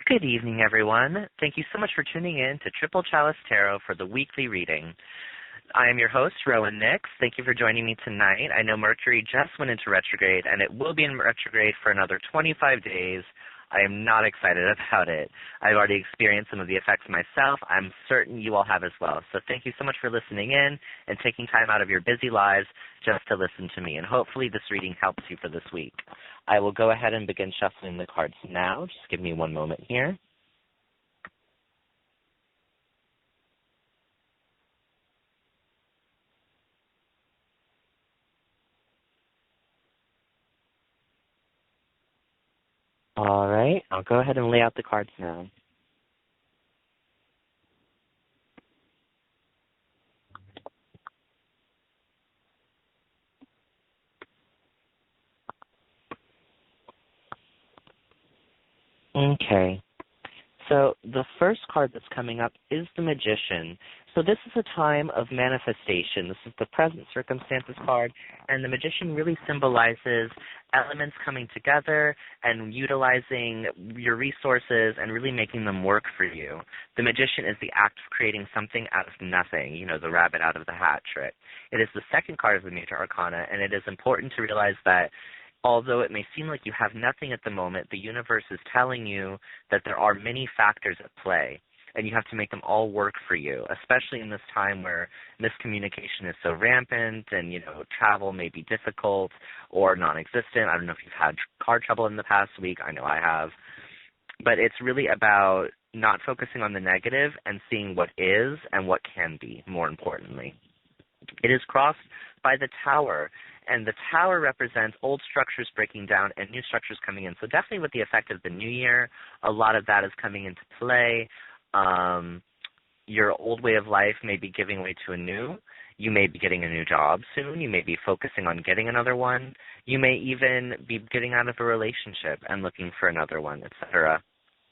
Good evening, everyone. Thank you so much for tuning in to Triple Chalice Tarot for the weekly reading. I am your host, Rowan Nyx. Thank you for joining me tonight. I know Mercury just went into retrograde, and it will be in retrograde for another 25 days. I am not excited about it. I've already experienced some of the effects myself. I'm certain you all have as well. So thank you so much for listening in and taking time out of your busy lives just to listen to me. And hopefully this reading helps you for this week. I will go ahead and begin shuffling the cards now. Just give me one moment here. All right, I'll go ahead and lay out the cards now. Okay. So the first card that's coming up is the Magician. So this is a time of manifestation. This is the present circumstances card, and the Magician really symbolizes elements coming together and utilizing your resources and really making them work for you. The Magician is the act of creating something out of nothing, the rabbit out of the hat trick. It is the second card of the Major Arcana, and it is important to realize that although it may seem like you have nothing at the moment, the universe is telling you that there are many factors at play, and you have to make them all work for you, especially in this time where miscommunication is so rampant and, travel may be difficult or non-existent. I don't know if you've had car trouble in the past week. I know I have. But it's really about not focusing on the negative and seeing what is and what can be, more importantly. It is crossed by the Tower, and the Tower represents old structures breaking down and new structures coming in. So definitely with the effect of the new year, a lot of that is coming into play. Your old way of life may be giving way to a new. You may be getting a new job soon. You may be focusing on getting another one. You may even be getting out of a relationship and looking for another one, etc.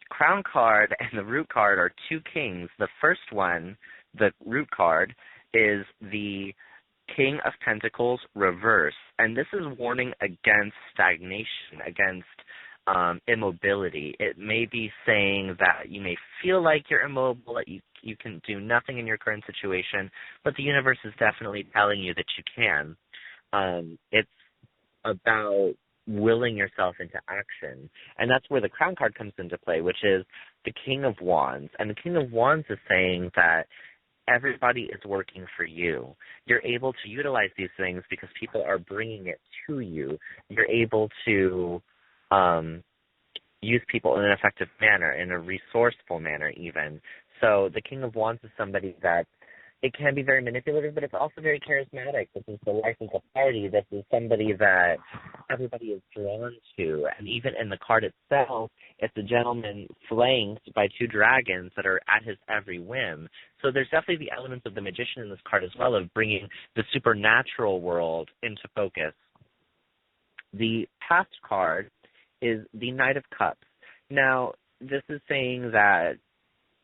Crown card and the Root card are two kings. The first one, the Root card, is the King of Pentacles reverse, and this is warning against stagnation, against immobility. It may be saying that you may feel like you're immobile, that you can do nothing in your current situation, but the universe is definitely telling you that you can. It's about willing yourself into action, and that's where the Crown card comes into play, which is the King of Wands, and the King of Wands is saying that everybody is working for you. You're able to utilize these things because people are bringing it to you. You're able to use people in an effective manner, in a resourceful manner even. So the King of Wands is somebody that it can be very manipulative, but it's also very charismatic. This is the life of the party. This is somebody that everybody is drawn to. And even in the card itself, it's a gentleman flanked by two dragons that are at his every whim. So there's definitely the elements of the Magician in this card as well, of bringing the supernatural world into focus. The past card is the Knight of Cups. Now, this is saying that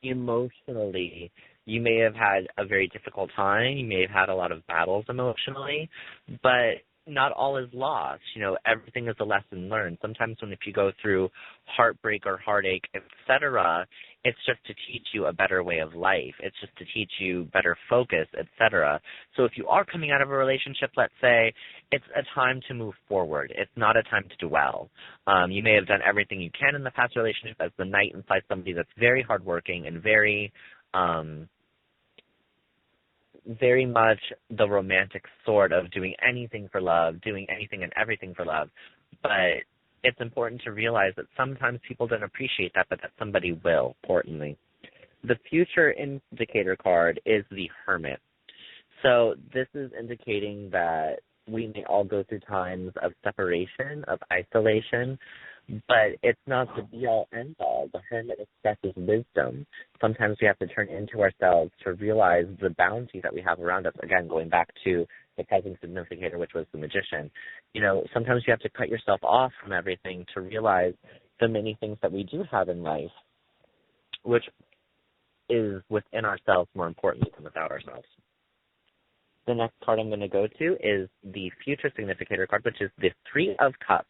emotionally, you may have had a very difficult time. You may have had a lot of battles emotionally, but not all is lost. Everything is a lesson learned. Sometimes if you go through heartbreak or heartache, etc., it's just to teach you a better way of life. It's just to teach you better focus, etc. So if you are coming out of a relationship, let's say, it's a time to move forward. It's not a time to dwell. You may have done everything you can in the past relationship as the Knight implies somebody that's very hardworking and very much the romantic sort of doing anything for love, doing anything and everything for love. But it's important to realize that sometimes people don't appreciate that, but that somebody will, importantly. The future indicator card is the Hermit. So this is indicating that we may all go through times of separation, of isolation, but it's not the be-all, end-all. The Hermit expresses wisdom. Sometimes we have to turn into ourselves to realize the bounty that we have around us. Again, going back to the present significator, which was the Magician. Sometimes you have to cut yourself off from everything to realize the many things that we do have in life, which is within ourselves more importantly than without ourselves. The next card I'm going to go to is the future significator card, which is the Three of Cups.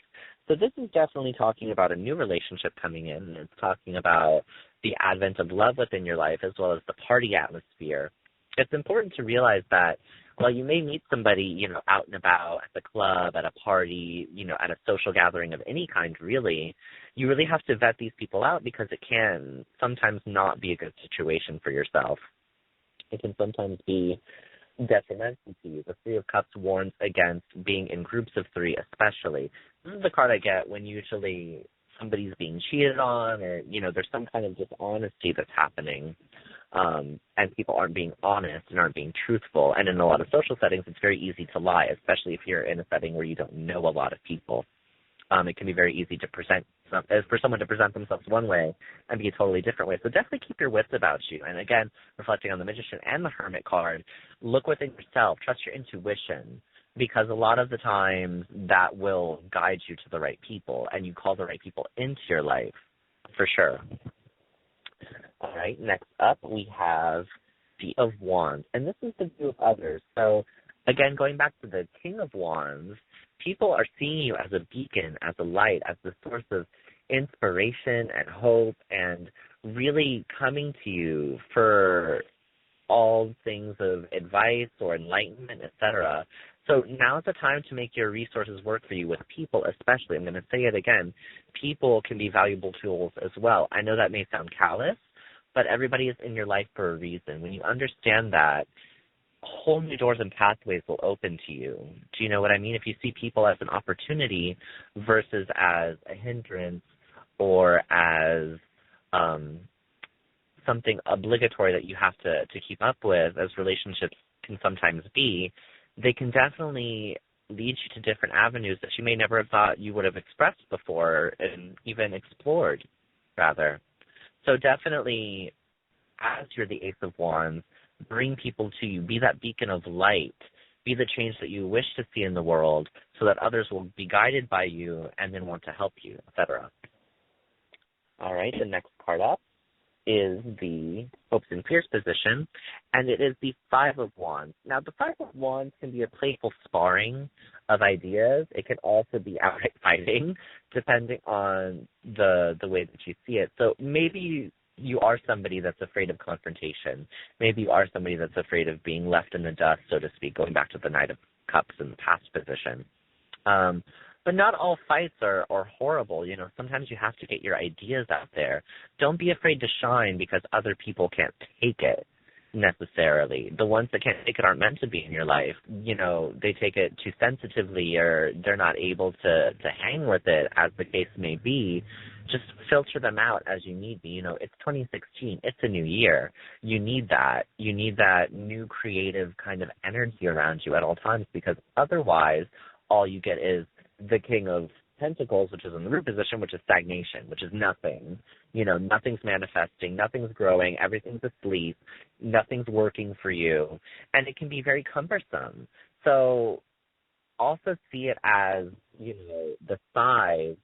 So this is definitely talking about a new relationship coming in. It's talking about the advent of love within your life as well as the party atmosphere. It's important to realize that while you may meet somebody, out and about at the club, at a party, at a social gathering of any kind, really, you really have to vet these people out because it can sometimes not be a good situation for yourself. It can sometimes be detrimental to you. The Three of Cups warns against being in groups of three, especially. This is the card I get when usually somebody's being cheated on or, there's some kind of dishonesty that's happening. And people aren't being honest and aren't being truthful. And in a lot of social settings, it's very easy to lie, especially if you're in a setting where you don't know a lot of people. It can be very easy to for someone to present themselves one way and be a totally different way. So definitely keep your wits about you. And again, reflecting on the Magician and the Hermit card, look within yourself, trust your intuition, because a lot of the time that will guide you to the right people, and you call the right people into your life, for sure. All right, next up we have the of Wands, and this is the view of others. So again, going back to the King of Wands, people are seeing you as a beacon, as a light, as the source of inspiration and hope, and really coming to you for all things of advice or enlightenment, etc. So now's the time to make your resources work for you with people, especially. I'm going to say it again. People can be valuable tools as well. I know that may sound callous, but everybody is in your life for a reason. When you understand that, whole new doors and pathways will open to you. Do you know what I mean? If you see people as an opportunity versus as a hindrance or as something obligatory that you have to keep up with, as relationships can sometimes be, they can definitely lead you to different avenues that you may never have thought you would have expressed before and even explored, rather. So definitely, as you're the Ace of Wands, bring people to you. Be that beacon of light. Be the change that you wish to see in the world so that others will be guided by you and then want to help you, etc. All right, the next card up is the Hopes and Fears position, and it is the Five of Wands. Now, the Five of Wands can be a playful sparring of ideas. It can also be outright fighting, depending on the way that you see it. So maybe you are somebody that's afraid of confrontation. Maybe you are somebody that's afraid of being left in the dust, so to speak, going back to the Knight of Cups in the past position. But not all fights are horrible. Sometimes you have to get your ideas out there. Don't be afraid to shine because other people can't take it necessarily. The ones that can't take it aren't meant to be in your life. They take it too sensitively or they're not able to hang with it, as the case may be. Just filter them out as you need be. It's 2016. It's a new year. You need that. You need that new creative kind of energy around you at all times, because otherwise all you get is the King of Pentacles, which is in the root position, which is stagnation, which is nothing. Nothing's manifesting, nothing's growing, everything's asleep, nothing's working for you, and it can be very cumbersome. So also see it as, the scythe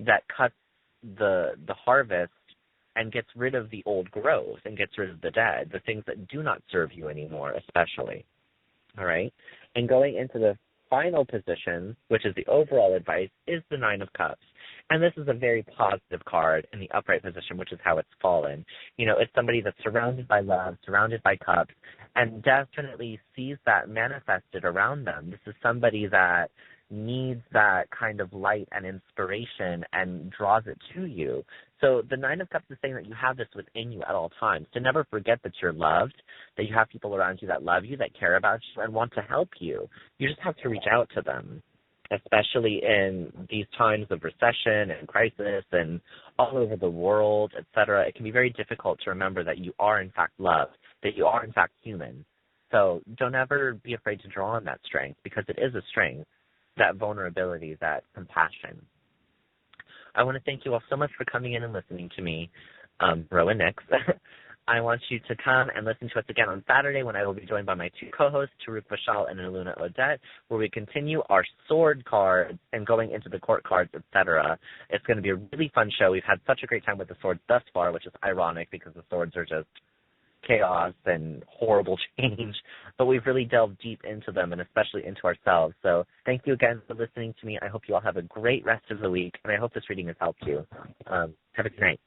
that cuts the harvest and gets rid of the old growth and gets rid of the dead, the things that do not serve you anymore, especially. All right? And going into the final position, which is the overall advice, is the Nine of Cups. And this is a very positive card in the upright position, which is how it's fallen. It's somebody that's surrounded by love, surrounded by cups, and definitely sees that manifested around them. This is somebody that needs that kind of light and inspiration and draws it to you. So the Nine of Cups is saying that you have this within you at all times, to never forget that you're loved, that you have people around you that love you, that care about you, and want to help you. You just have to reach out to them, especially in these times of recession and crisis and all over the world, etc. It can be very difficult to remember that you are, in fact, loved, that you are, in fact, human. So don't ever be afraid to draw on that strength, because it is a strength, that vulnerability, that compassion. I want to thank you all so much for coming in and listening to me, Rowan Nyx. I want you to come and listen to us again on Saturday, when I will be joined by my two co-hosts, Taruk Vashal and Aluna Odette, where we continue our sword cards and going into the court cards, etc. It's going to be a really fun show. We've had such a great time with the swords thus far, which is ironic because the swords are just chaos and horrible change, but we've really delved deep into them and especially into ourselves. So thank you again for listening to me. I hope you all have a great rest of the week, and I hope this reading has helped you. Have a good night.